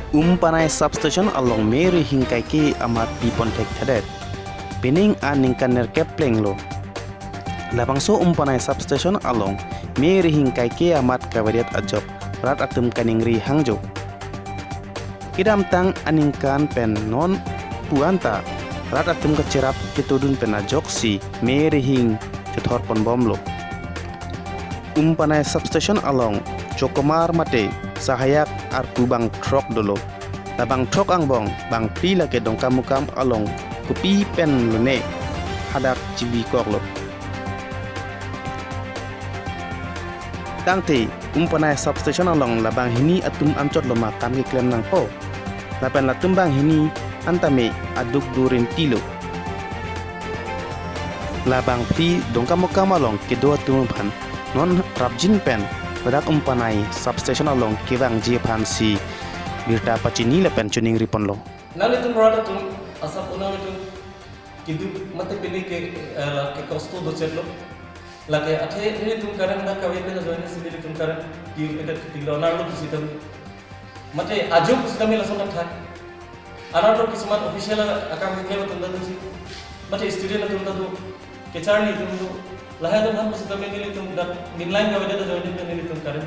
Panai substation along Mary hingkai ke amat pi pontek tadet. Pening aning kaner kepleng lo. Labangso Panai substation along Mary hingkai ke amat kawadiat ajok rat atum kaningri hangjo. Kidam tang aningkan pen non puanta rat atum kecerap ketudun pen ajok si Mary hing cetor pon bom lo. Panai substation along Cokomar mate sahayak arku bang trok dolo. Labang trok ang bong bang pila ke dong kamukam along kupi pen lune hadak cibi kok lo. Tangte Panai substation along labang hini atum ancot lo makam ke klem nang po. Lapan latum bang hini antame aduk durin tilo. Labang pi dong kamukam along kedua tumpan non rapjin pen bedak Panai substation along kebang jepan si birta pacini le pen chuning ripon lo. Nali tum rada tum asap unang itu kidu mate pilih ke kosto do cetlo lake athe ini tum karan da kawe pe join sibili tum karan ki ekat kilo narlo sitam mate ajum sidami lason tha anato kisman official akam hikle tum da si mate student tum da tu kecharni tum lahai tum ham sidami ni tum da midline kawe da join ni tum karan